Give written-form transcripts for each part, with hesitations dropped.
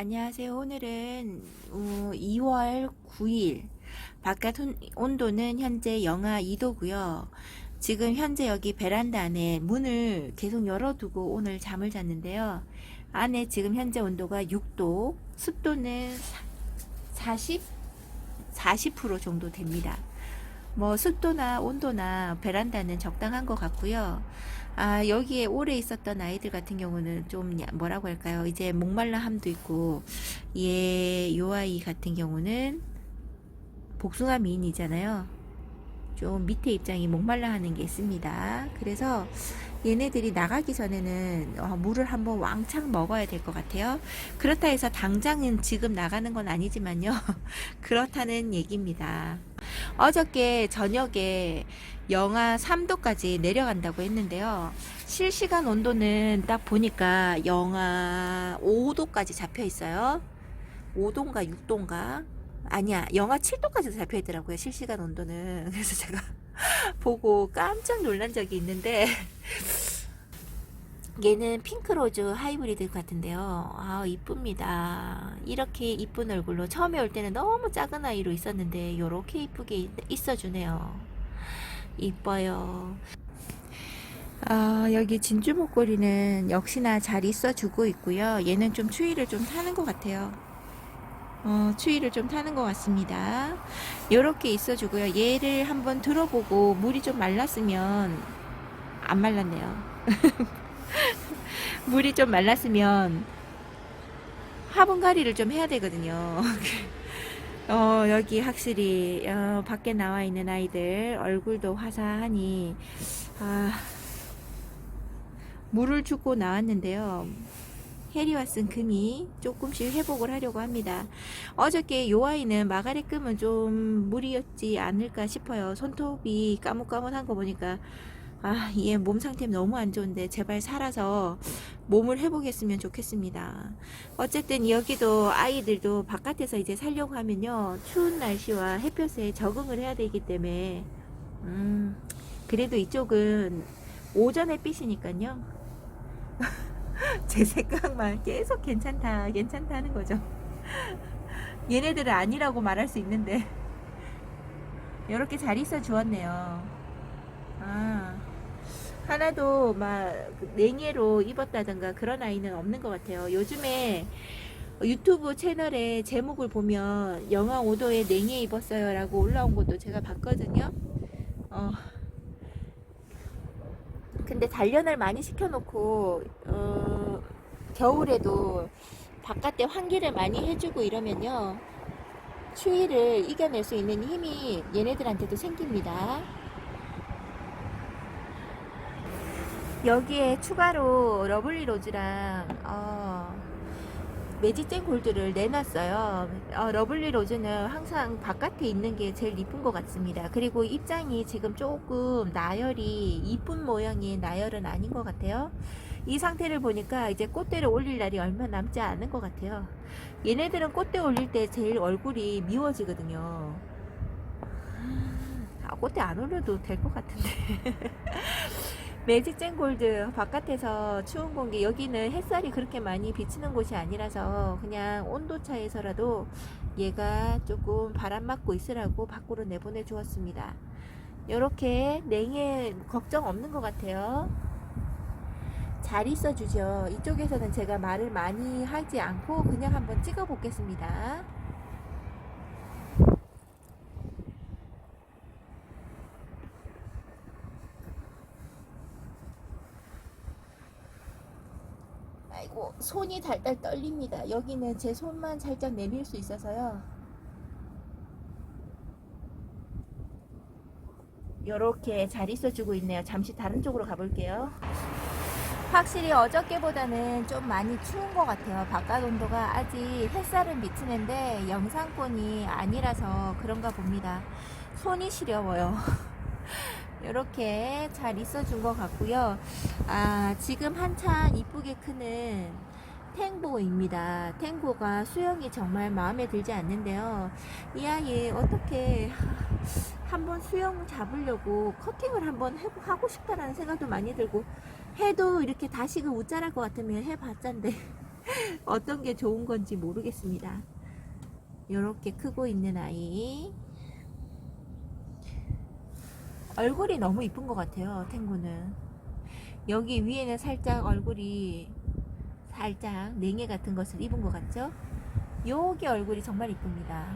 안녕하세요. 오늘은 2월 9일 바깥 온도는 현재 영하 2도고요. 지금 현재 여기 베란다 안에 문을 계속 열어두고 오늘 잠을 잤는데요. 안에 지금 현재 온도가 6도, 습도는 40% 정도 됩니다. 뭐 습도나 온도나 베란다는 적당한 것 같고요. 여기에 오래 있었던 아이들 같은 경우는 좀 뭐라고 할까요? 이제 목말라함도 있고, 요 아이 같은 경우는 복숭아 미인이잖아요. 좀 밑에 입장이 목말라 하는 게 있습니다. 그래서 얘네들이 나가기 전에는 물을 한번 왕창 먹어야 될 것 같아요. 그렇다 해서 당장은 지금 나가는 건 아니지만요. 그렇다는 얘기입니다. 어저께 저녁에 영하 3도까지 내려간다고 했는데요. 실시간 온도는 딱 보니까 영하 5도까지 잡혀 있어요. 5도인가 6도인가? 아니야, 영하 7도까지도 잡혀 있더라고요. 실시간 온도는. 그래서 제가 보고 깜짝 놀란 적이 있는데 얘는 핑크로즈 하이브리드 같은데요. 이쁩니다. 이렇게 이쁜 얼굴로 처음에 올 때는 너무 작은 아이로 있었는데 요렇게 이쁘게 있어주네요. 이뻐요. 여기 진주 목걸이는 역시나 잘 있어주고 있고요. 얘는 좀 추위를 좀 타는 것 같아요. 추위를 좀 타는 것 같습니다. 요렇게 있어주고요. 얘를 한번 들어보고 물이 좀 말랐으면, 안 말랐네요. 물이 좀 말랐으면 화분갈이를 좀 해야 되거든요. 여기 확실히 밖에 나와 있는 아이들 얼굴도 화사하니 물을 주고 나왔는데요. 해리와 쓴 금이 조금씩 회복을 하려고 합니다. 어저께 요 아이는 마가렛 금은 좀 무리였지 않을까 싶어요. 손톱이 까뭇까뭇한 거 보니까 얘 몸 상태 너무 안 좋은데 제발 살아서 몸을 회복했으면 좋겠습니다. 어쨌든 여기도 아이들도 바깥에서 이제 살려고 하면요, 추운 날씨와 햇볕에 적응을 해야 되기 때문에 그래도 이쪽은 오전 햇빛이니까요. 제 생각만 계속 괜찮다 하는 거죠. 얘네들은 아니라고 말할 수 있는데 이렇게 잘 있어 주었네요. 하나도 막 냉해로 입었다든가 그런 아이는 없는 것 같아요. 요즘에 유튜브 채널에 제목을 보면 영하 5도에 냉해 입었어요 라고 올라온 것도 제가 봤거든요. 근데 단련을 많이 시켜놓고 겨울에도 바깥에 환기를 많이 해주고 이러면요, 추위를 이겨낼 수 있는 힘이 얘네들한테도 생깁니다. 여기에 추가로 러블리 로즈랑 매직젠 골드를 내놨어요. 러블리 로즈는 항상 바깥에 있는 게 제일 이쁜 것 같습니다. 그리고 입장이 지금 조금 나열이 이쁜 모양의 나열은 아닌 것 같아요. 이 상태를 보니까 이제 꽃대를 올릴 날이 얼마 남지 않은 것 같아요. 얘네들은 꽃대 올릴 때 제일 얼굴이 미워지거든요. 꽃대 안 올려도 될 것 같은데. 매직젠 골드 바깥에서 추운 공기, 여기는 햇살이 그렇게 많이 비치는 곳이 아니라서 그냥 온도차에서라도 얘가 조금 바람 맞고 있으라고 밖으로 내보내 주었습니다. 이렇게 냉해 걱정 없는 것 같아요. 잘 있어 주죠. 이쪽에서는 제가 말을 많이 하지 않고 그냥 한번 찍어 보겠습니다. 아이고, 손이 달달 떨립니다. 여기는 제 손만 살짝 내밀 수 있어서요. 이렇게 잘 있어주고 있네요. 잠시 다른 쪽으로 가볼게요. 확실히 어저께보다는 좀 많이 추운 것 같아요. 바깥 온도가 아직 햇살은 비치는데 영상권이 아니라서 그런가 봅니다. 손이 시려워요. 이렇게 잘 있어준 것 같고요. 지금 한참 이쁘게 크는 탱고입니다. 탱고가 수영이 정말 마음에 들지 않는데요. 이 아이 어떻게 한번 수영 잡으려고 커팅을 한번 하고 싶다라는 생각도 많이 들고, 해도 이렇게 다시금 웃자랄 것 같으면 해봤자인데 어떤 게 좋은 건지 모르겠습니다. 이렇게 크고 있는 아이. 얼굴이 너무 이쁜 것 같아요, 탱구는. 여기 위에는 살짝 얼굴이 살짝 냉해 같은 것을 입은 것 같죠? 여기 얼굴이 정말 이쁩니다.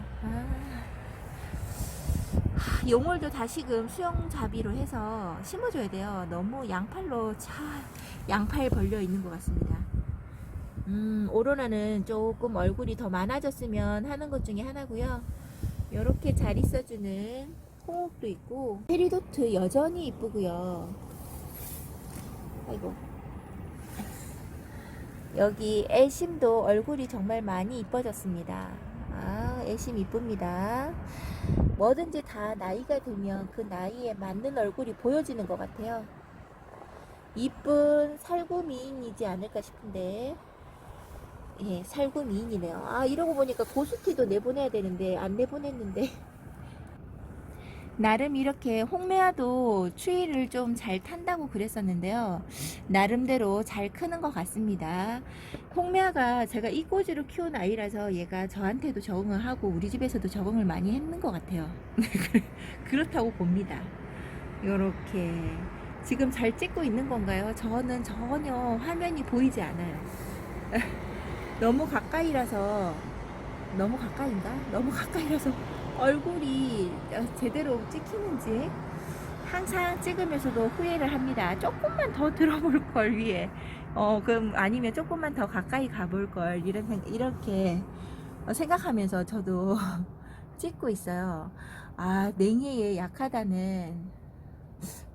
용월도 다시금 수영잡이로 해서 심어줘야 돼요. 너무 양팔로 양팔 벌려 있는 것 같습니다. 오로라는 조금 얼굴이 더 많아졌으면 하는 것 중에 하나고요. 이렇게 잘 있어주는 홍옥도 있고, 페리도트 여전히 이쁘고요. 아이고. 여기 애심도 얼굴이 정말 많이 이뻐졌습니다. 애심 이쁩니다. 뭐든지 다 나이가 들면 그 나이에 맞는 얼굴이 보여지는 것 같아요. 이쁜 살구 미인이지 않을까 싶은데, 예, 살구 미인이네요. 이러고 보니까 고스티도 내보내야 되는데 안 내보냈는데. 나름 이렇게 홍매화도 추위를 좀 잘 탄다고 그랬었는데요. 나름대로 잘 크는 것 같습니다. 홍매화가 제가 이꼬지로 키운 아이라서 얘가 저한테도 적응을 하고 우리 집에서도 적응을 많이 했는 것 같아요. 그렇다고 봅니다. 요렇게 지금 잘 찍고 있는 건가요? 저는 전혀 화면이 보이지 않아요. 너무 가까이라서, 너무 가까이인가? 너무 가까이라서 얼굴이 제대로 찍히는지 항상 찍으면서도 후회를 합니다. 조금만 더 들어볼 걸 위해, 그럼 아니면 조금만 더 가까이 가볼 걸, 이렇게 생각하면서 저도 찍고 있어요. 냉해에 약하다는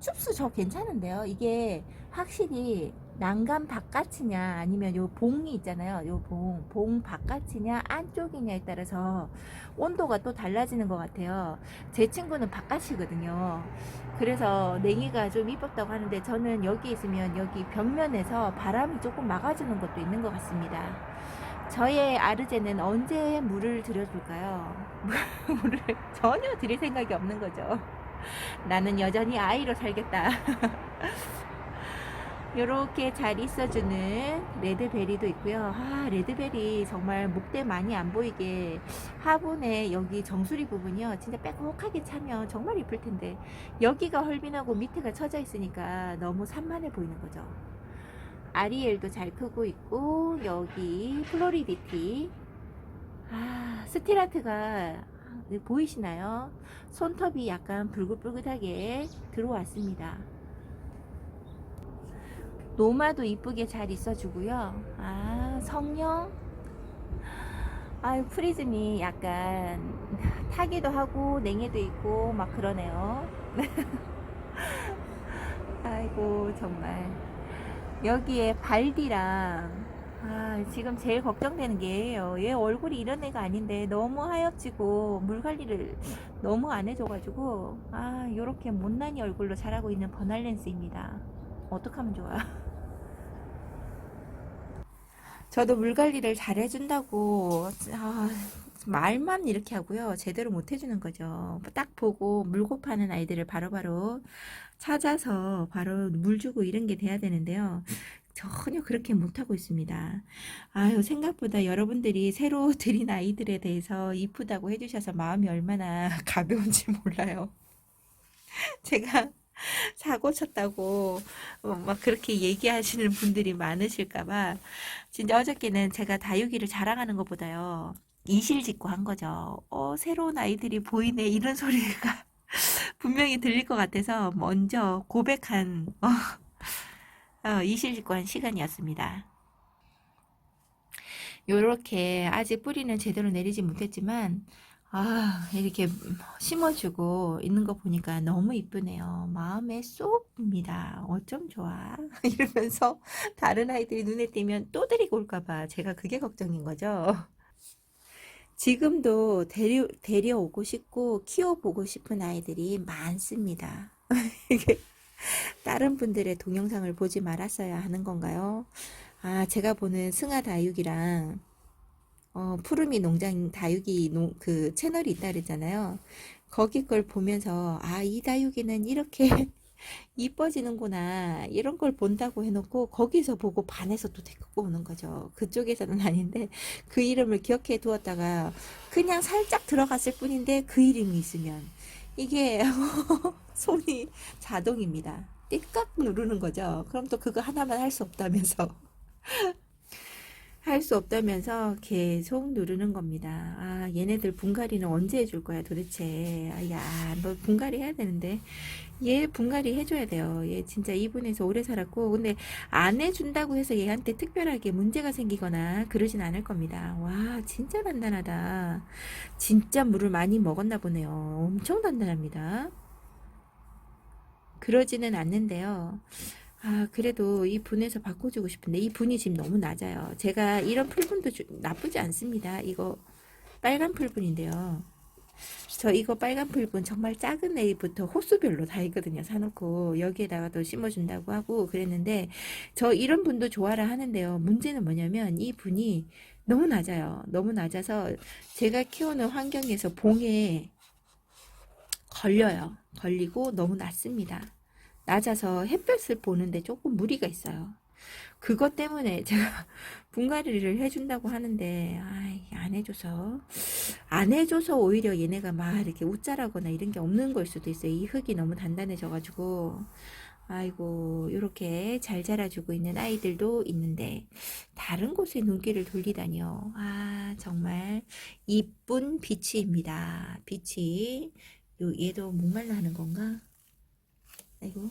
춥수 저 괜찮은데요. 이게 확실히 난간 바깥이냐 아니면 요 봉이 있잖아요. 요 봉 바깥이냐 안쪽이냐에 따라서 온도가 또 달라지는 것 같아요. 제 친구는 바깥이거든요. 그래서 냉이가 좀 이뻤다고 하는데 저는 여기 있으면 여기 벽면에서 바람이 조금 막아주는 것도 있는 것 같습니다. 저의 아르제는 언제 물을 들여줄까요? 물을 전혀 드릴 생각이 없는 거죠. 나는 여전히 아이로 살겠다. 이렇게 잘 있어주는 레드베리도 있고요. 레드베리 정말 목대 많이 안 보이게 화분에 여기 정수리 부분이요. 진짜 빼곡하게 차면 정말 이쁠 텐데 여기가 헐빈하고 밑에가 처져 있으니까 너무 산만해 보이는 거죠. 아리엘도 잘 크고 있고, 여기 플로리디티. 스틸아트가 보이시나요? 손톱이 약간 붉긋붉긋하게 들어왔습니다. 노마도 이쁘게 잘 있어주고요. 성령. 프리즘이 약간 타기도 하고 냉해도 있고 막 그러네요. 아이고 정말. 여기에 발디랑 지금 제일 걱정되는 게 얘 얼굴이 이런 애가 아닌데 너무 하얗지고 물 관리를 너무 안 해줘가지고 요렇게 못난이 얼굴로 자라고 있는 버날렌스입니다. 어떡하면 좋아. 저도 물 관리를 잘 해준다고 말만 이렇게 하고요. 제대로 못 해주는 거죠. 딱 보고 물고 파는 아이들을 바로바로 찾아서 바로 물 주고 이런 게 돼야 되는데요. 전혀 그렇게 못하고 있습니다. 생각보다 여러분들이 새로 들인 아이들에 대해서 이쁘다고 해주셔서 마음이 얼마나 가벼운지 몰라요. 제가 사고 쳤다고 막 그렇게 얘기하시는 분들이 많으실까봐 진짜 어저께는 제가 다육이를 자랑하는 것보다요. 이실직고 한 거죠. 새로운 아이들이 보이네 이런 소리가 분명히 들릴 것 같아서 먼저 고백한 이실직고 한 시간이었습니다. 요렇게 아직 뿌리는 제대로 내리지 못했지만 이렇게 심어주고 있는 거 보니까 너무 이쁘네요. 마음에 쏙 듭니다. 어쩜 좋아. 이러면서 다른 아이들이 눈에 띄면 또 데리고 올까봐 제가 그게 걱정인 거죠. 지금도 데려오고 싶고 키워보고 싶은 아이들이 많습니다. 이게 다른 분들의 동영상을 보지 말았어야 하는 건가요? 제가 보는 승하 다육이랑 푸르미 농장 다육이 그 채널이 있다 그랬잖아요. 거기 걸 보면서 이 다육이는 이렇게 이뻐지는구나 이런 걸 본다고 해놓고 거기서 보고 반해서 또 데리고 오는 거죠. 그쪽에서는 아닌데 그 이름을 기억해 두었다가 그냥 살짝 들어갔을 뿐인데 그 이름이 있으면 이게 손이 자동입니다. 띠깍 누르는 거죠. 그럼 또 그거 하나만 할 수 없다면서 할 수 없다면서 계속 누르는 겁니다. 아, 얘네들 분갈이는 언제 해줄 거야 도대체. 아, 야, 너 분갈이 해야 되는데. 얘 분갈이 해줘야 돼요. 얘 진짜 이분에서 오래 살았고, 근데 안 해준다고 해서 얘한테 특별하게 문제가 생기거나 그러진 않을 겁니다. 와, 진짜 단단하다. 진짜 물을 많이 먹었나 보네요. 엄청 단단합니다. 그러지는 않는데요. 아, 그래도 이 분에서 바꿔주고 싶은데, 이 분이 지금 너무 낮아요. 제가 이런 풀분도 나쁘지 않습니다. 이거 빨간 풀분인데요. 저 이거 빨간 풀분 정말 작은 애부터 호수별로 다 있거든요. 사놓고 여기에다가 또 심어준다고 하고 그랬는데 저 이런 분도 좋아라 하는데요. 문제는 뭐냐면 이 분이 너무 낮아요. 너무 낮아서 제가 키우는 환경에서 봉에 걸려요. 걸리고 너무 낮습니다. 낮아서 햇볕을 보는데 조금 무리가 있어요. 그것 때문에 제가 분갈이를 해준다고 하는데 아이, 안 해줘서 오히려 얘네가 막 이렇게 웃자라거나 이런 게 없는 걸 수도 있어요. 이 흙이 너무 단단해져가지고 아이고 이렇게 잘 자라주고 있는 아이들도 있는데 다른 곳에 눈길을 돌리다니요. 아 정말 이쁜 비치입니다. 비치 얘도 목말라 하는 건가? 아이고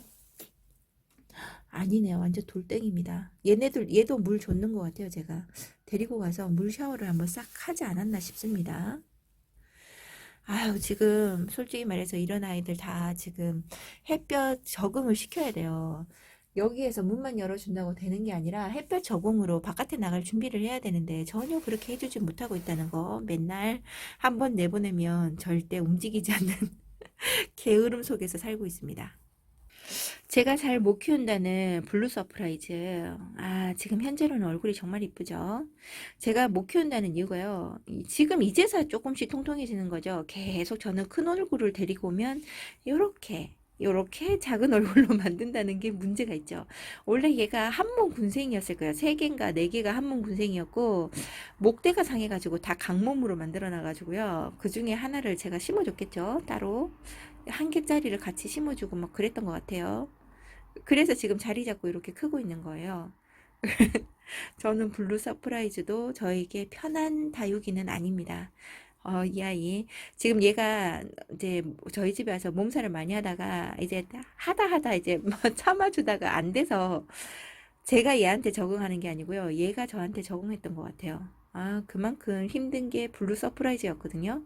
아니네요. 완전 돌덩입니다. 얘도 물 줬는 것 같아요. 제가 데리고 가서 물 샤워를 한번 싹 하지 않았나 싶습니다. 아유, 지금 솔직히 말해서 이런 아이들 다 지금 햇볕 적응을 시켜야 돼요. 여기에서 문만 열어준다고 되는 게 아니라 햇볕 적응으로 바깥에 나갈 준비를 해야 되는데 전혀 그렇게 해주지 못하고 있다는 거 맨날 한번 내보내면 절대 움직이지 않는 게으름 속에서 살고 있습니다. 제가 잘 못 키운다는 블루 서프라이즈. 아, 지금 현재로는 얼굴이 정말 이쁘죠? 제가 못 키운다는 이유가요. 지금 이제서 조금씩 통통해지는 거죠. 계속 저는 큰 얼굴을 데리고 오면 요렇게 작은 얼굴로 만든다는 게 문제가 있죠. 원래 얘가 한몸 군생이었을 거예요. 3개인가 4개가 한몸 군생이었고 목대가 상해가지고 다 강몸으로 만들어놔가지고요. 그 중에 하나를 제가 심어줬겠죠. 따로. 한 개짜리를 같이 심어주고 막 그랬던 것 같아요. 그래서 지금 자리 잡고 이렇게 크고 있는 거예요. 저는 블루 서프라이즈도 저에게 편한 다육이는 아닙니다. 이 아이. 지금 얘가 이제 저희 집에 와서 몸살을 많이 하다가 이제 하다 이제 뭐 참아주다가 안 돼서 제가 얘한테 적응하는 게 아니고요. 얘가 저한테 적응했던 것 같아요. 아, 그만큼 힘든 게 블루 서프라이즈였거든요.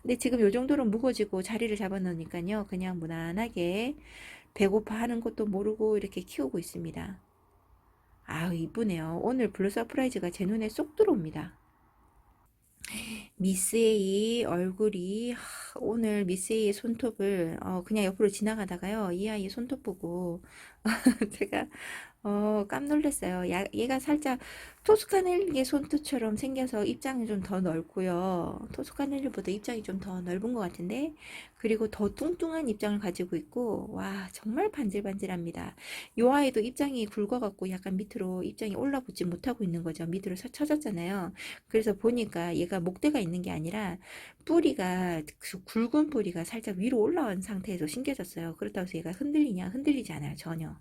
근데 지금 요 정도로 무거지고 자리를 잡아놓으니까요. 그냥 무난하게 배고파 하는 것도 모르고 이렇게 키우고 있습니다. 아우, 이쁘네요. 오늘 블루 서프라이즈가 제 눈에 쏙 들어옵니다. 미스 A 얼굴이 오늘 미스 A의 손톱을 그냥 옆으로 지나가다가요. 이 아이 손톱 보고 제가 깜놀랐어요. 얘가 살짝 토스카넬리의 손톱처럼 생겨서 입장이 좀 더 넓고요. 토스카넬리보다 입장이 좀 더 넓은 것 같은데, 그리고 더 뚱뚱한 입장을 가지고 있고, 와, 정말 반질반질합니다. 요 아이도 입장이 굵어갖고 약간 밑으로 입장이 올라붙지 못하고 있는 거죠. 밑으로 쳐졌잖아요. 그래서 보니까 얘가 목대가 있는 게 아니라 뿌리가, 그 굵은 뿌리가 살짝 위로 올라온 상태에서 심겨졌어요. 그렇다고 해서 얘가 흔들리냐? 흔들리지 않아요. 전혀.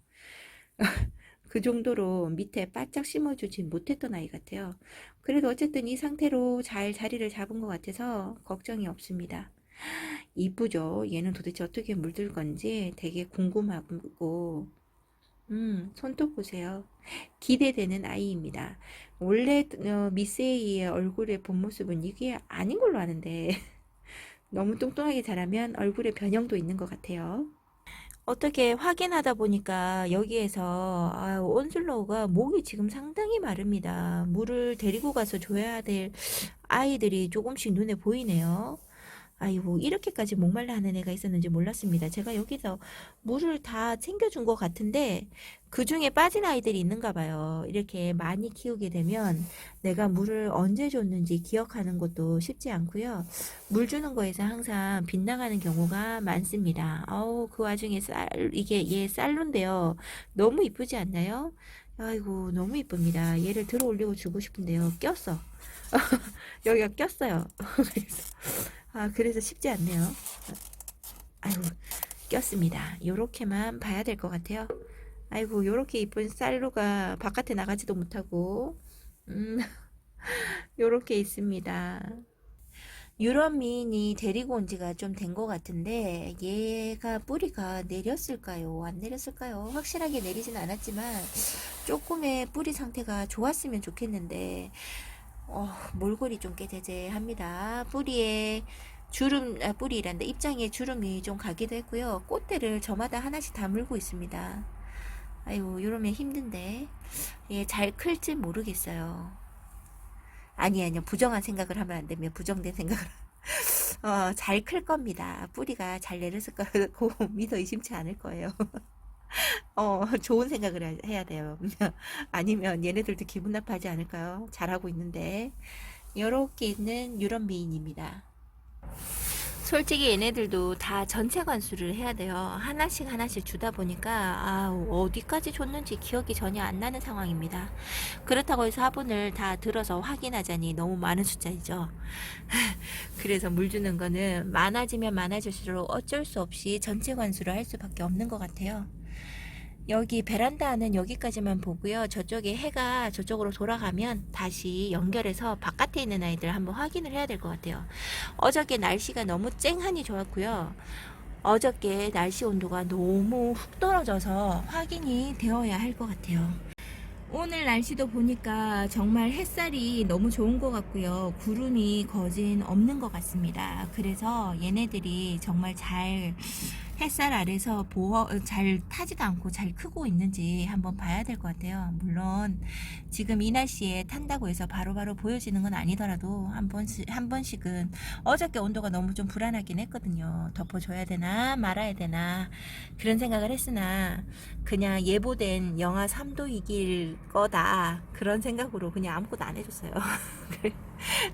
그 정도로 밑에 바짝 심어주지 못했던 아이 같아요. 그래도 어쨌든 이 상태로 잘 자리를 잡은 것 같아서 걱정이 없습니다. 이쁘죠? 얘는 도대체 어떻게 물들 건지 되게 궁금하고, 손톱 보세요. 기대되는 아이입니다. 원래 미스 A의 얼굴의 본 모습은 이게 아닌 걸로 아는데 너무 뚱뚱하게 자라면 얼굴에 변형도 있는 것 같아요. 어떻게 확인하다 보니까 여기에서 온슬로우가 목이 지금 상당히 마릅니다. 물을 데리고 가서 줘야 될 아이들이 조금씩 눈에 보이네요. 아이고, 이렇게까지 목말라 하는 애가 있었는지 몰랐습니다. 제가 여기서 물을 다 챙겨준 것 같은데, 그 중에 빠진 아이들이 있는가 봐요. 이렇게 많이 키우게 되면 내가 물을 언제 줬는지 기억하는 것도 쉽지 않고요. 물 주는 거에서 항상 빗나가는 경우가 많습니다. 아우, 그 와중에 이게 얘 쌀로인데요. 너무 이쁘지 않나요? 아이고, 너무 이쁩니다. 얘를 들어 올리고 주고 싶은데요. 꼈어. 여기가 꼈어요. 그래서 쉽지 않네요. 아이고, 꼈습니다. 요렇게만 봐야 될 것 같아요. 아이고, 요렇게 이쁜 쌀로가 바깥에 나가지도 못하고, 음, 요렇게 있습니다. 유럽 미인이 데리고 온 지가 좀 된 것 같은데, 얘가 뿌리가 내렸을까요? 안 내렸을까요? 확실하게 내리진 않았지만, 조금의 뿌리 상태가 좋았으면 좋겠는데, 몰골이 좀 깨재재합니다. 뿌리에 뿌리란다. 입장에 주름이 좀 가기도 했고요. 꽃대를 저마다 하나씩 다 물고 있습니다. 아이고, 이러면 힘든데. 예, 잘 클지 모르겠어요. 아니요. 부정한 생각을 하면 안 되며, 부정된 생각을. 잘 클 겁니다. 뿌리가 잘 내렸을 거라고 믿어 의심치 않을 거예요. 좋은 생각을 해야 돼요. 아니면 얘네들도 기분 나빠하지 않을까요? 잘하고 있는데. 이렇게 있는 유럽 미인입니다. 솔직히 얘네들도 다 전체 관수를 해야 돼요. 하나씩 하나씩 주다 보니까 어디까지 줬는지 기억이 전혀 안 나는 상황입니다. 그렇다고 해서 화분을 다 들어서 확인하자니 너무 많은 숫자이죠. 그래서 물 주는 거는 많아지면 많아질수록 어쩔 수 없이 전체 관수를 할 수밖에 없는 것 같아요. 여기 베란다는 여기까지만 보고요. 저쪽에 해가 저쪽으로 돌아가면 다시 연결해서 바깥에 있는 아이들 한번 확인을 해야 될 것 같아요. 어저께 날씨가 너무 쨍하니 좋았고요. 어저께 날씨 온도가 너무 훅 떨어져서 확인이 되어야 할 것 같아요. 오늘 날씨도 보니까 정말 햇살이 너무 좋은 것 같고요. 구름이 거진 없는 것 같습니다. 그래서 얘네들이 정말 잘 햇살 아래서 잘 타지도 않고 잘 크고 있는지 한번 봐야 될 것 같아요. 물론 지금 이 날씨에 탄다고 해서 바로바로 보여지는 건 아니더라도 한 번씩은 어저께 온도가 너무 좀 불안하긴 했거든요. 덮어줘야 되나 말아야 되나 그런 생각을 했으나 그냥 예보된 영하 3도 이길 거다 그런 생각으로 그냥 아무것도 안 해줬어요.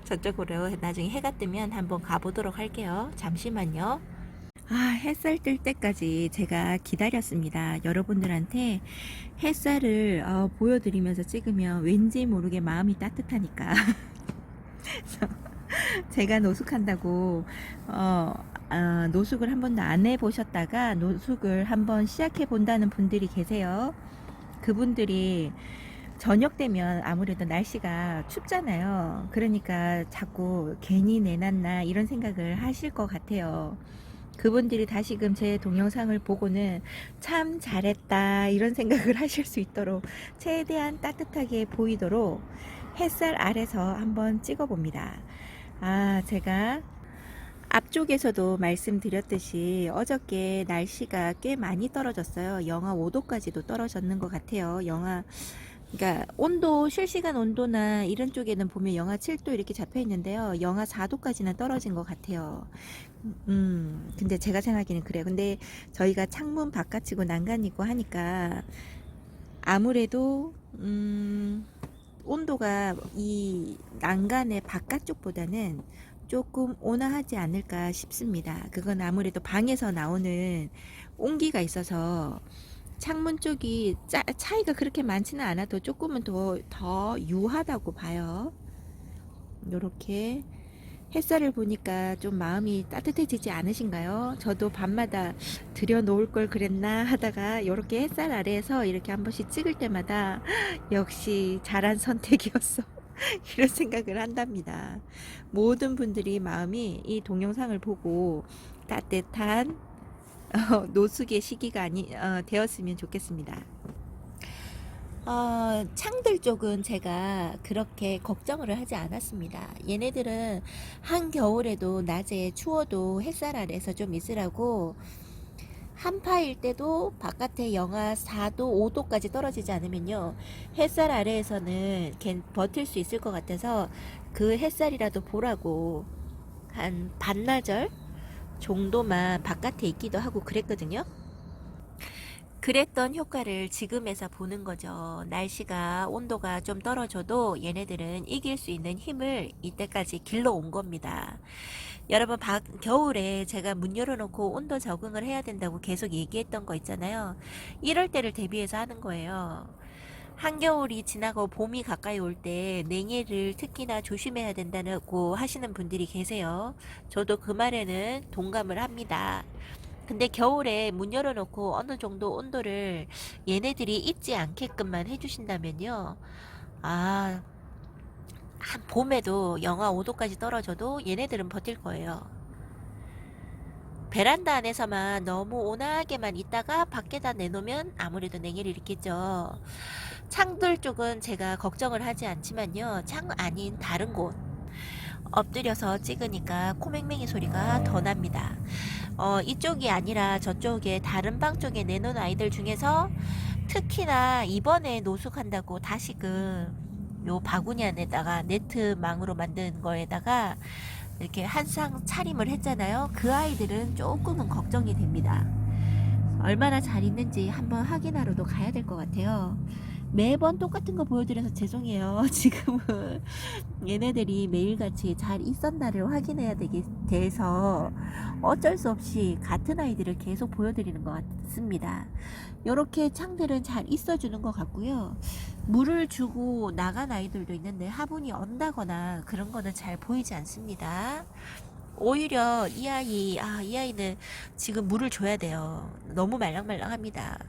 저쪽으로 나중에 해가 뜨면 한번 가보도록 할게요. 잠시만요. 햇살 뜰 때까지 제가 기다렸습니다. 여러분들한테 햇살을 보여드리면서 찍으면 왠지 모르게 마음이 따뜻하니까. 제가 노숙한다고 노숙을 한 번도 안 해보셨다가 노숙을 한번 시작해 본다는 분들이 계세요. 그분들이 저녁 되면 아무래도 날씨가 춥잖아요. 그러니까 자꾸 괜히 내놨나 이런 생각을 하실 것 같아요. 그분들이 다시금 제 동영상을 보고는 참 잘했다 이런 생각을 하실 수 있도록 최대한 따뜻하게 보이도록 햇살 아래서 한번 찍어 봅니다. 제가 앞쪽에서도 말씀드렸듯이 어저께 날씨가 꽤 많이 떨어졌어요. 영하 5도까지도 떨어졌는 것 같아요. 그러니까 온도, 실시간 온도나 이런 쪽에는 보면 영하 7도 이렇게 잡혀 있는데요. 영하 4도까지는 떨어진 것 같아요. 근데 제가 생각하기는 그래요. 근데 저희가 창문 바깥이고 난간이고 하니까 아무래도 온도가 이 난간의 바깥쪽보다는 조금 온화하지 않을까 싶습니다. 그건 아무래도 방에서 나오는 온기가 있어서 창문 쪽이 차이가 그렇게 많지는 않아도 조금은 더 유하다고 봐요. 요렇게 햇살을 보니까 좀 마음이 따뜻해지지 않으신가요? 저도 밤마다 들여놓을 걸 그랬나 하다가 이렇게 햇살 아래에서 이렇게 한 번씩 찍을 때마다 역시 잘한 선택이었어. 이런 생각을 한답니다. 모든 분들이 마음이 이 동영상을 보고 따뜻한 노숙의 시기가 되었으면 좋겠습니다. 창들 쪽은 제가 그렇게 걱정을 하지 않았습니다. 얘네들은 한겨울에도 낮에 추워도 햇살 아래서 좀 있으라고 한파일 때도 바깥에 영하 4도, 5도까지 떨어지지 않으면요. 햇살 아래에서는 버틸 수 있을 것 같아서 그 햇살이라도 보라고 한 반나절 정도만 바깥에 있기도 하고 그랬거든요. 그랬던 효과를 지금에서 보는 거죠. 날씨가 온도가 좀 떨어져도 얘네들은 이길 수 있는 힘을 이때까지 길러온 겁니다. 여러분 겨울에 제가 문 열어놓고 온도 적응을 해야 된다고 계속 얘기했던 거 있잖아요. 이럴 때를 대비해서 하는 거예요. 한겨울이 지나고 봄이 가까이 올 때 냉해를 특히나 조심해야 된다고 하시는 분들이 계세요. 저도 그 말에는 동감을 합니다. 근데 겨울에 문 열어놓고 어느 정도 온도를 얘네들이 잊지 않게끔만 해주신다면요. 아, 한 봄에도 영하 5도까지 떨어져도 얘네들은 버틸 거예요. 베란다 안에서만 너무 온화하게만 있다가 밖에다 내놓으면 아무래도 냉해를 일으키죠. 창들 쪽은 제가 걱정을 하지 않지만요. 창 아닌 다른 곳 엎드려서 찍으니까 코맹맹이 소리가 더 납니다. 이쪽이 아니라 저쪽에 다른 방 쪽에 내놓은 아이들 중에서 특히나 이번에 노숙한다고 다시금 요 바구니 안에다가 네트망으로 만든 거에다가 이렇게 한상 차림을 했잖아요. 그 아이들은 조금은 걱정이 됩니다. 얼마나 잘 있는지 한번 확인하러도 가야 될 것 같아요. 매번 똑같은 거 보여드려서 죄송해요. 지금은 얘네들이 매일같이 잘 있었나를 확인해야 돼서 어쩔 수 없이 같은 아이들을 계속 보여드리는 것 같습니다. 이렇게 창들은 잘 있어주는 것 같고요. 물을 주고 나간 아이들도 있는데 화분이 언다거나 그런 거는 잘 보이지 않습니다. 오히려 이 아이는 지금 물을 줘야 돼요. 너무 말랑말랑합니다.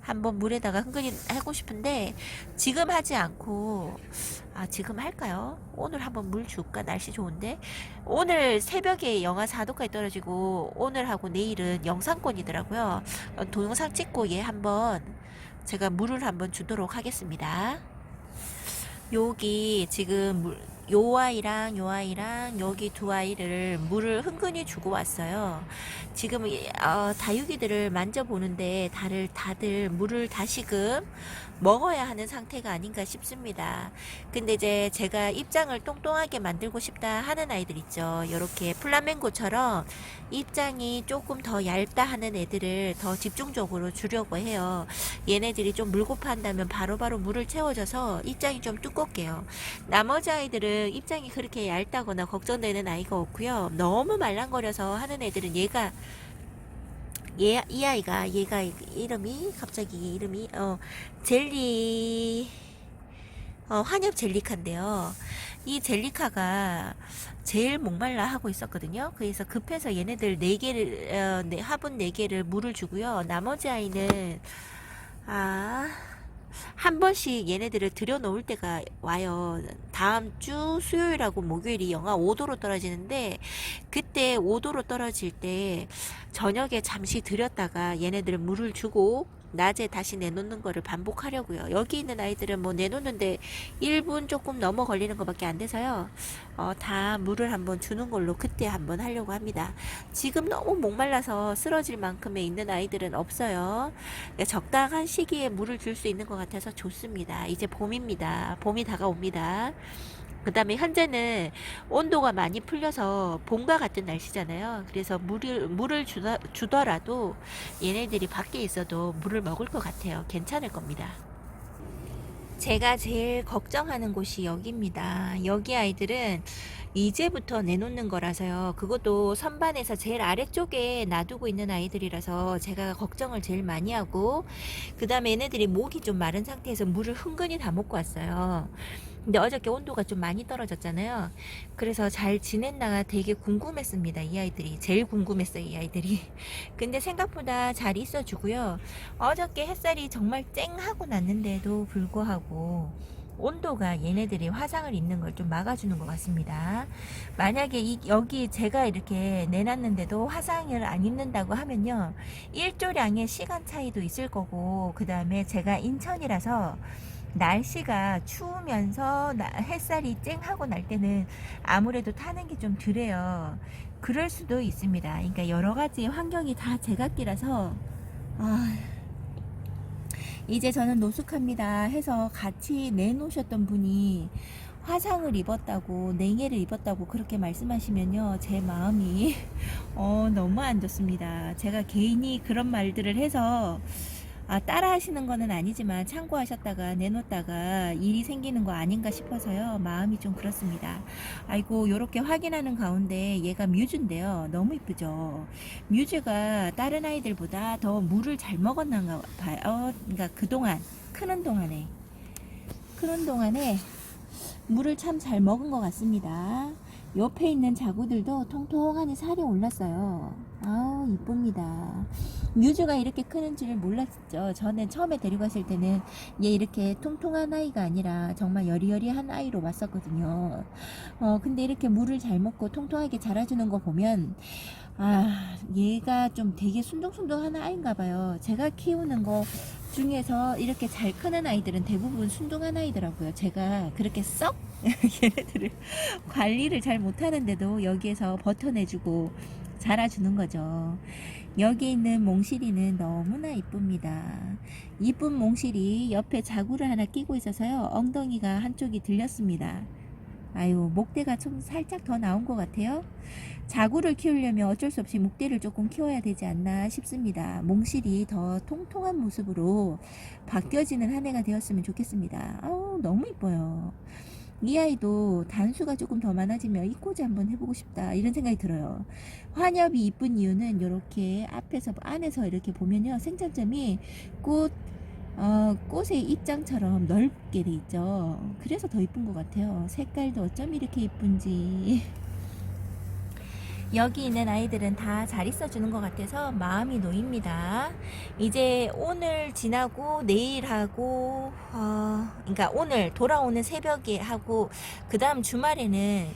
한번 물에다가 흥건히 하고 싶은데 지금 하지 않고 지금 할까요? 오늘 한번 물 줄까? 날씨 좋은데 오늘 새벽에 영하 4도까지 떨어지고 오늘하고 내일은 영상권이더라고요. 동영상 찍고 얘 한번 제가 물을 한번 주도록 하겠습니다. 여기 지금 요 아이랑 여기 두 아이를 물을 흥건히 주고 왔어요. 지금 다육이들을 만져보는데 다들 물을 다시금 먹어야 하는 상태가 아닌가 싶습니다. 근데 이제 제가 입장을 똥똥하게 만들고 싶다 하는 아이들 있죠. 이렇게 플라멩고처럼 입장이 조금 더 얇다 하는 애들을 더 집중적으로 주려고 해요. 얘네들이 좀 물고파 한다면 바로바로 물을 채워줘서 입장이 좀 두껍게요. 나머지 아이들은 입장이 그렇게 얇다거나 걱정되는 아이가 없고요. 너무 말랑거려서 하는 애들은 얘가 이름이 젤리 환엽 젤리카인데요. 이 젤리카가 제일 목말라 하고 있었거든요. 그래서 급해서 얘네들 4개를 화분 4개를 물을 주고요. 나머지 아이는 한 번씩 얘네들을 들여놓을 때가 와요. 다음 주 수요일하고 목요일이 영하 5도로 떨어지는데 그때 5도로 떨어질 때 저녁에 잠시 들였다가 얘네들은 물을 주고 낮에 다시 내놓는 거를 반복하려고요. 여기 있는 아이들은 뭐 내놓는데 1분 조금 넘어 걸리는 것밖에 안 돼서요. 다 물을 한번 주는 걸로 그때 한번 하려고 합니다. 지금 너무 목말라서 쓰러질 만큼의 있는 아이들은 없어요. 적당한 시기에 물을 줄 수 있는 것 같아서 좋습니다. 이제 봄입니다. 봄이 다가옵니다. 그 다음에 현재는 온도가 많이 풀려서 봄과 같은 날씨잖아요. 그래서 물을 주더라도 얘네들이 밖에 있어도 물을 먹을 것 같아요. 괜찮을 겁니다. 제가 제일 걱정하는 곳이 여기입니다. 여기 아이들은 이제부터 내놓는 거라서요. 그것도 선반에서 제일 아래쪽에 놔두고 있는 아이들이라서 제가 걱정을 제일 많이 하고, 그 다음에 얘네들이 목이 좀 마른 상태에서 물을 흥건히 다 먹고 왔어요. 근데 어저께 온도가 좀 많이 떨어졌잖아요. 그래서 잘 지냈나 되게 궁금했습니다. 이 아이들이 제일 궁금했어요. 이 아이들이. 근데 생각보다 잘 있어주고요. 어저께 햇살이 정말 쨍하고 났는데도 불구하고 온도가 얘네들이 화상을 입는 걸 좀 막아주는 것 같습니다. 만약에 여기 제가 이렇게 내놨는데도 화상을 안 입는다고 하면요, 일조량의 시간 차이도 있을 거고, 그 다음에 제가 인천이라서 날씨가 추우면서 햇살이 쨍하고 날 때는 아무래도 타는 게 좀 덜해요. 그럴 수도 있습니다. 그러니까 여러 가지 환경이 다 제각기라서 이제 저는 노숙합니다 해서 같이 내놓으셨던 분이 화상을 입었다고, 냉해를 입었다고 그렇게 말씀하시면요, 제 마음이 너무 안 좋습니다. 제가 개인이 그런 말들을 해서 따라 하시는 거는 아니지만 참고하셨다가 내놓다가 일이 생기는 거 아닌가 싶어서요, 마음이 좀 그렇습니다. 아이고, 요렇게 확인하는 가운데 얘가 뮤즈인데요, 너무 이쁘죠. 뮤즈가 다른 아이들보다 더 물을 잘 먹었나 봐요. 그러니까 그동안 크는 동안에 물을 참 잘 먹은 것 같습니다. 옆에 있는 자구들도 통통하니 살이 올랐어요. 아우, 이쁩니다. 뮤즈가 이렇게 크는 줄 몰랐죠. 저는 처음에 데리고 갔을 때는 얘 이렇게 통통한 아이가 아니라 정말 여리여리한 아이로 왔었거든요. 근데 이렇게 물을 잘 먹고 통통하게 자라주는 거 보면 얘가 좀 되게 순둥순둥한 아이인가 봐요. 제가 키우는 거 중에서 이렇게 잘 크는 아이들은 대부분 순둥한 아이더라고요. 제가 그렇게 썩 얘네들을 관리를 잘 못하는데도 여기에서 버텨내주고 자라주는 거죠. 여기 있는 몽실이는 너무나 이쁩니다. 이쁜 몽실이 옆에 자구를 하나 끼고 있어서요, 엉덩이가 한쪽이 들렸습니다. 아유, 목대가 좀 살짝 더 나온 것 같아요. 자구를 키우려면 어쩔 수 없이 목대를 조금 키워야 되지 않나 싶습니다. 몽실이 더 통통한 모습으로 바뀌어지는 한 해가 되었으면 좋겠습니다. 너무 이뻐요. 이 아이도 단수가 조금 더 많아지면 이꼬지 한번 해보고 싶다, 이런 생각이 들어요. 환엽이 이쁜 이유는 이렇게 안에서 이렇게 보면요, 생장점이 꽃의 입장처럼 넓게 돼 있죠. 그래서 더 이쁜 것 같아요. 색깔도 어쩜 이렇게 이쁜지. 여기 있는 아이들은 다 잘 있어주는 것 같아서 마음이 놓입니다. 이제 오늘 지나고 내일하고 그러니까 오늘 돌아오는 새벽에 하고 그 다음 주말에는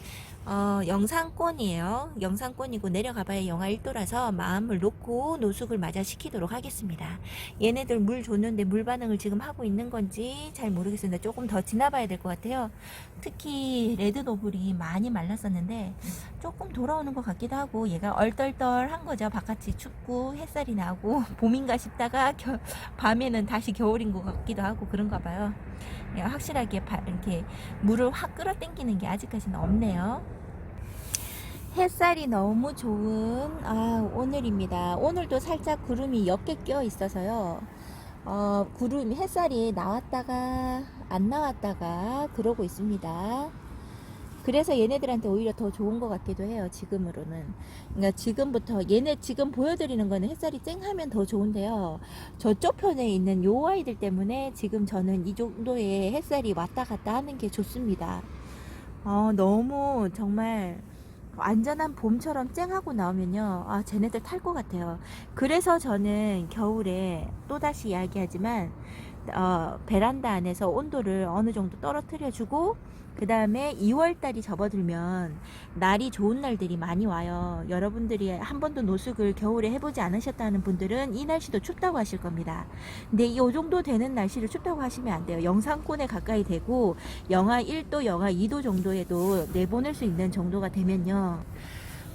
영상권이에요. 영상권이고 내려가봐야 영하 1도라서 마음을 놓고 노숙을 맞아시키도록 하겠습니다. 얘네들 물 줬는데 물 반응을 지금 하고 있는 건지 잘 모르겠습니다. 조금 더 지나봐야 될 것 같아요. 특히 레드노블이 많이 말랐었는데 조금 돌아오는 것 같기도 하고, 얘가 얼떨떨한 거죠. 바깥이 춥고 햇살이 나고 봄인가 싶다가 밤에는 다시 겨울인 것 같기도 하고 그런가 봐요. 확실하게 이렇게 물을 확 끌어당기는 게 아직까지는 없네요. 햇살이 너무 좋은 오늘입니다. 오늘도 살짝 구름이 옅게 껴 있어서요, 햇살이 나왔다가 안 나왔다가 그러고 있습니다. 그래서 얘네들한테 오히려 더 좋은 것 같기도 해요, 지금으로는. 그러니까 지금부터 얘네 지금 보여드리는 거는 햇살이 쨍하면 더 좋은데요, 저쪽 편에 있는 요 아이들 때문에 지금 저는 이 정도의 햇살이 왔다 갔다 하는 게 좋습니다. 너무 정말 완전한 봄처럼 쨍하고 나오면요, 쟤네들 탈 것 같아요. 그래서 저는 겨울에 또다시 이야기하지만 베란다 안에서 온도를 어느 정도 떨어뜨려 주고, 그 다음에 2월달이 접어들면 날이 좋은 날들이 많이 와요. 여러분들이 한 번도 노숙을 겨울에 해보지 않으셨다는 분들은 이 날씨도 춥다고 하실 겁니다. 근데 이 정도 되는 날씨를 춥다고 하시면 안 돼요. 영상권에 가까이 되고 영하 1도, 영하 2도 정도에도 내보낼 수 있는 정도가 되면요,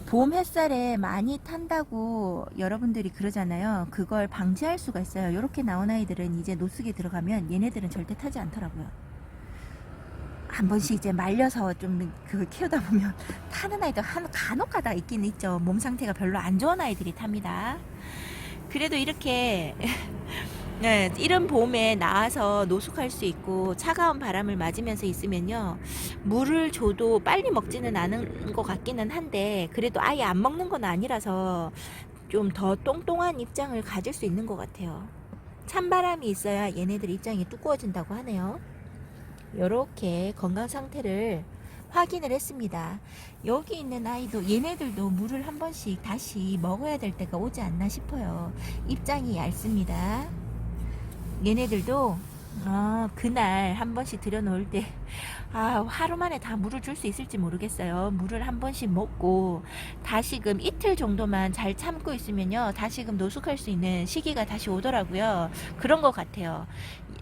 봄 햇살에 많이 탄다고 여러분들이 그러잖아요. 그걸 방지할 수가 있어요. 이렇게 나온 아이들은 이제 노숙에 들어가면 얘네들은 절대 타지 않더라고요. 한 번씩 이제 말려서 좀 그걸 키우다 보면 타는 아이도 간혹 가다 있긴 있죠. 몸 상태가 별로 안 좋은 아이들이 탑니다. 그래도 이렇게 네, 이른 봄에 나와서 노숙할 수 있고 차가운 바람을 맞으면서 있으면요, 물을 줘도 빨리 먹지는 않은 것 같기는 한데, 그래도 아예 안 먹는 건 아니라서 좀 더 똥똥한 입장을 가질 수 있는 것 같아요. 찬바람이 있어야 얘네들 입장이 두꺼워진다고 하네요. 이렇게 건강 상태를 확인을 했습니다. 여기 있는 아이도 얘네들도 물을 한 번씩 다시 먹어야 될 때가 오지 않나 싶어요. 입장이 얇습니다. 얘네들도 그날 한 번씩 들여놓을 때 하루 만에 다 물을 줄 수 있을지 모르겠어요. 물을 한 번씩 먹고 다시금 이틀 정도만 잘 참고 있으면요, 다시금 노숙할 수 있는 시기가 다시 오더라고요. 그런 것 같아요.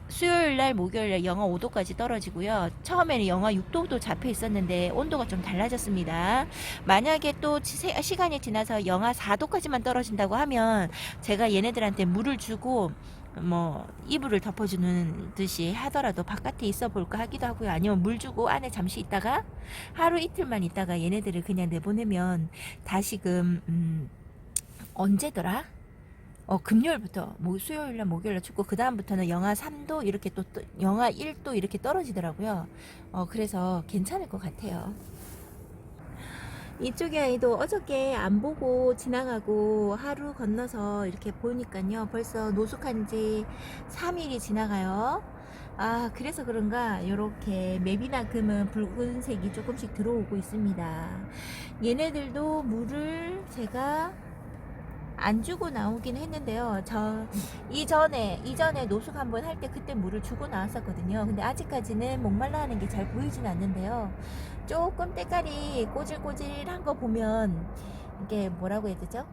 수요일날 목요일날 영하 5도까지 떨어지고요, 처음에는 영하 6도도 잡혀 있었는데 온도가 좀 달라졌습니다. 만약에 또 시간이 지나서 영하 4도까지만 떨어진다고 하면 제가 얘네들한테 물을 주고 뭐 이불을 덮어주는 듯이 하더라도 바깥에 있어 볼까 하기도 하고요. 아니면 물 주고 안에 잠시 있다가 하루 이틀만 있다가 얘네들을 그냥 내보내면 다시금 언제더라? 금요일부터 수요일날 목요일날 춥고 그 다음부터는 영하 3도 이렇게 또 영하 1도 이렇게 떨어지더라고요. 그래서 괜찮을 것 같아요. 이쪽의 아이도 어저께 안 보고 지나가고 하루 건너서 이렇게 보니까요 벌써 노숙한 지 3일이 지나가요. 그래서 그런가 이렇게 맵이나 금은 붉은색이 조금씩 들어오고 있습니다. 얘네들도 물을 제가 안 주고 나오긴 했는데요. 이전에 노숙 한번 할 때 그때 물을 주고 나왔었거든요. 근데 아직까지는 목말라 하는 게 잘 보이진 않는데요. 조금 때깔이 꼬질꼬질한 거 보면 이게 뭐라고 해야 되죠?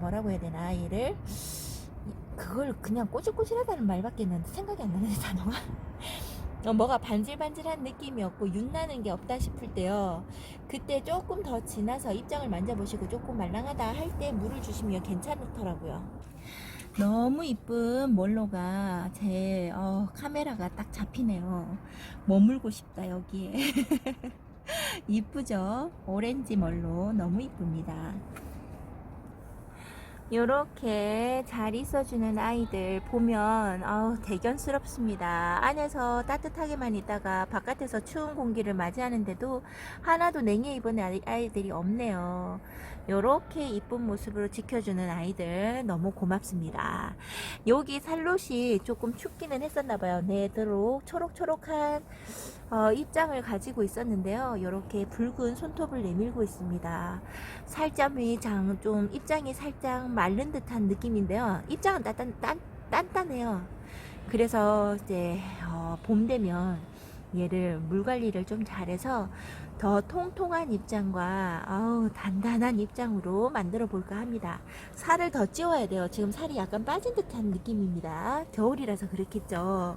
뭐라고 해야 되나 얘를 그걸 그냥 꼬질꼬질하다는 말밖에는 생각이 안 나는데 단어가 뭐가 반질반질한 느낌이었고 윤나는 게 없다 싶을 때요. 그때 조금 더 지나서 입장을 만져보시고 조금 말랑하다 할 때 물을 주시면 괜찮더라고요. 너무 이쁜 멀로가 제 카메라가 딱 잡히네요. 머물고 싶다 여기에. 이쁘죠? 오렌지 멀로 너무 이쁩니다. 요렇게 잘 있어주는 아이들 보면 대견스럽습니다. 안에서 따뜻하게만 있다가 바깥에서 추운 공기를 맞이하는데도 하나도 냉해 입은 아이들이 없네요. 요렇게 이쁜 모습으로 지켜주는 아이들 너무 고맙습니다. 여기 살롯이 조금 춥기는 했었나봐요. 내도록 초록초록한 입장을 가지고 있었는데요. 이렇게 붉은 손톱을 내밀고 있습니다. 살점이 좀 입장이 살짝 마른 듯한 느낌인데요. 입장은 단단해요. 그래서 이제 봄 되면 얘를 물 관리를 좀 잘해서 더 통통한 입장과 단단한 입장으로 만들어 볼까 합니다. 살을 더 찌워야 돼요. 지금 살이 약간 빠진 듯한 느낌입니다. 겨울이라서 그렇겠죠.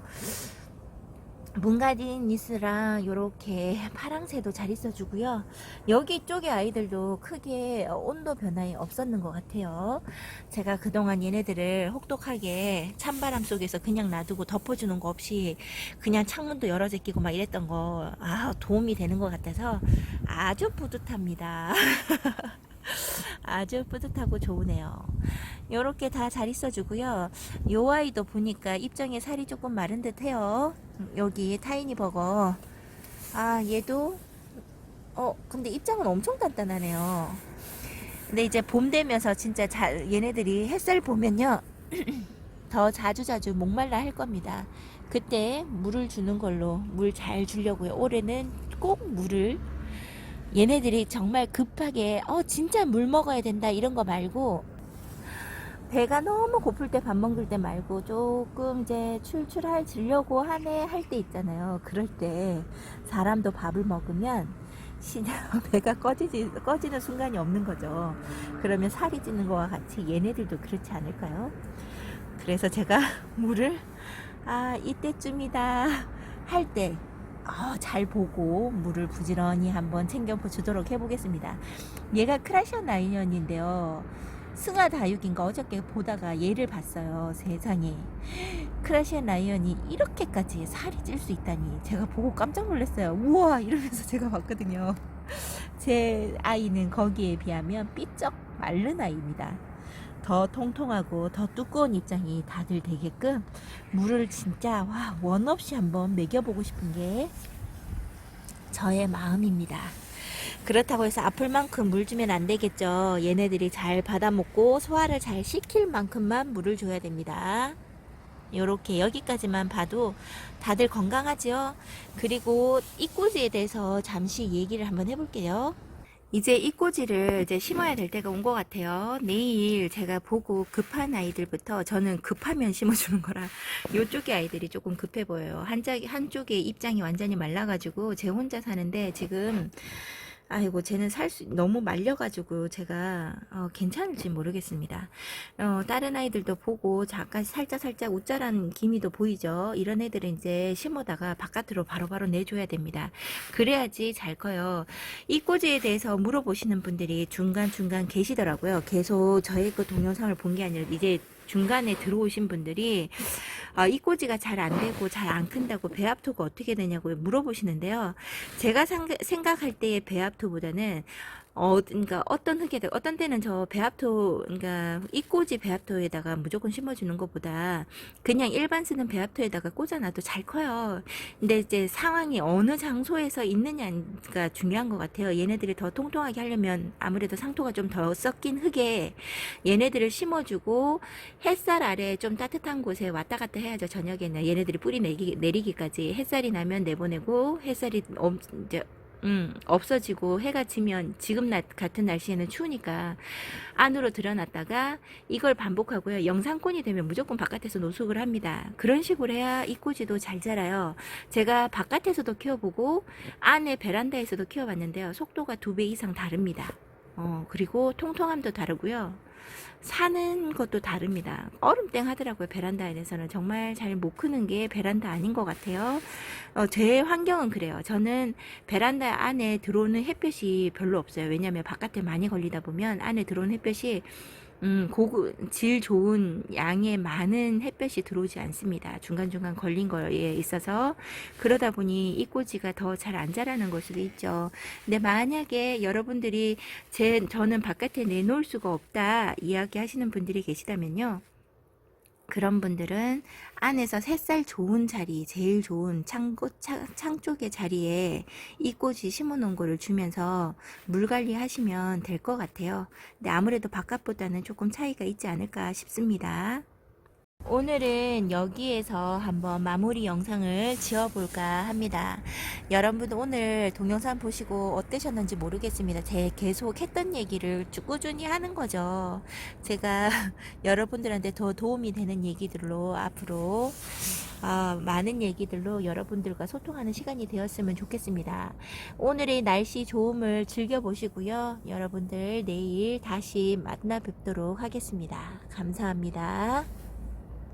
문가디니스랑 요렇게 파랑새도 잘 있어주고요. 여기 쪽의 아이들도 크게 온도 변화에 없었는 것 같아요. 제가 그동안 얘네들을 혹독하게 찬바람 속에서 그냥 놔두고 덮어주는 거 없이 그냥 창문도 열어 제끼고 막 이랬던 거 도움이 되는 것 같아서 아주 뿌듯합니다. 아주 뿌듯하고 좋으네요. 요렇게 다 잘 있어주고요. 요 아이도 보니까 입장에 살이 조금 마른 듯 해요. 여기 타이니 버거. 얘도 근데 입장은 엄청 단단하네요. 근데 이제 봄 되면서 진짜 얘네들이 햇살 보면요 더 자주자주 목말라 할 겁니다. 그때 물을 주는 걸로 물 잘 주려고요. 올해는 꼭 물을 얘네들이 정말 급하게 진짜 물 먹어야 된다 이런 거 말고 배가 너무 고플 때 밥 먹을 때 말고 조금 이제 출출해지려고 하네 할 때 있잖아요. 그럴 때 사람도 밥을 먹으면 배가 꺼지는 순간이 없는 거죠. 그러면 살이 찌는 거와 같이 얘네들도 그렇지 않을까요? 그래서 제가 물을 이때쯤이다 할 때 잘 보고 물을 부지런히 한번 챙겨 주도록 해보겠습니다. 얘가 크라시안 라이언인데요. 승하 다육인가 어저께 보다가 얘를 봤어요. 세상에 크라시안 라이언이 이렇게까지 살이 찔 수 있다니 제가 보고 깜짝 놀랐어요. 우와 이러면서 제가 봤거든요. 제 아이는 거기에 비하면 삐쩍 마른 아이입니다. 더 통통하고 더 두꺼운 입장이 다들 되게끔 물을 진짜 원 없이 한번 먹여보고 싶은 게 저의 마음입니다. 그렇다고 해서 아플 만큼 물 주면 안 되겠죠. 얘네들이 잘 받아먹고 소화를 잘 시킬 만큼만 물을 줘야 됩니다. 요렇게 여기까지만 봐도 다들 건강하죠. 그리고 이꼬지에 대해서 잠시 얘기를 한번 해볼게요. 이제 이꼬지를 이제 심어야 될 때가 온 것 같아요. 내일 제가 보고 급한 아이들부터 저는 급하면 심어주는 거라 이쪽의 아이들이 조금 급해 보여요. 한쪽의 입장이 완전히 말라가지고 제 혼자 사는데 지금 아이고 쟤는 너무 말려가지고 제가 괜찮을지 모르겠습니다. 다른 아이들도 보고 잠깐 살짝 웃자란 기미도 보이죠. 이런 애들은 이제 심어다가 바깥으로 바로바로 내줘야 됩니다. 그래야지 잘 커요. 이 꼬지에 대해서 물어보시는 분들이 중간중간 계시더라고요. 계속 저의 그 동영상을 본 게 아니라 이제 중간에 들어오신 분들이 이꼬지가 잘 안 되고 잘 안 큰다고 배합토가 어떻게 되냐고 물어보시는데요. 제가 생각할 때의 배합토보다는 그러니까 어떤 흙에다 어떤 때는 저 배합토 그러니까 이꼬지 배합토에다가 무조건 심어주는 것보다 그냥 일반 쓰는 배합토에다가 꽂아놔도 잘 커요. 근데 이제 상황이 어느 장소에서 있느냐가 중요한 것 같아요. 얘네들이 더 통통하게 하려면 아무래도 상토가 좀 더 섞인 흙에 얘네들을 심어주고 햇살 아래 좀 따뜻한 곳에 왔다 갔다 해야죠. 저녁에는 얘네들이 뿌리 내리기까지 햇살이 나면 내보내고 햇살이 이제 없어지고 해가 지면 지금 같은 날씨에는 추우니까 안으로 들여놨다가 이걸 반복하고요. 영상권이 되면 무조건 바깥에서 노숙을 합니다. 그런 식으로 해야 이꼬지도 잘 자라요. 제가 바깥에서도 키워보고 안에 베란다에서도 키워봤는데요. 속도가 2배 이상 다릅니다. 그리고 통통함도 다르고요. 사는 것도 다릅니다. 얼음땡 하더라고요. 베란다에서는 정말 잘 못 크는 게 베란다 아닌 것 같아요. 제 환경은 그래요. 저는 베란다 안에 들어오는 햇볕이 별로 없어요. 왜냐하면 바깥에 많이 걸리다 보면 안에 들어오는 햇볕이 질 좋은 양의 많은 햇볕이 들어오지 않습니다. 중간중간 걸린 거에 있어서 그러다 보니 이 꼬지가 더 잘 안 자라는 걸 수도 있죠. 근데 만약에 여러분들이 저는 바깥에 내놓을 수가 없다 이야기 하시는 분들이 계시다면요. 그런 분들은 안에서 햇살 좋은 자리, 제일 좋은 창 쪽의 자리에 이 꽃이 심어 놓은 거를 주면서 물 관리하시면 될 것 같아요. 근데 아무래도 바깥보다는 조금 차이가 있지 않을까 싶습니다. 오늘은 여기에서 한번 마무리 영상을 지어볼까 합니다. 여러분 오늘 동영상 보시고 어떠셨는지 모르겠습니다. 제 계속 했던 얘기를 쭉 꾸준히 하는 거죠. 제가 여러분들한테 더 도움이 되는 얘기들로 앞으로 많은 얘기들로 여러분들과 소통하는 시간이 되었으면 좋겠습니다. 오늘의 날씨 좋음을 즐겨보시고요. 여러분들 내일 다시 만나 뵙도록 하겠습니다. 감사합니다.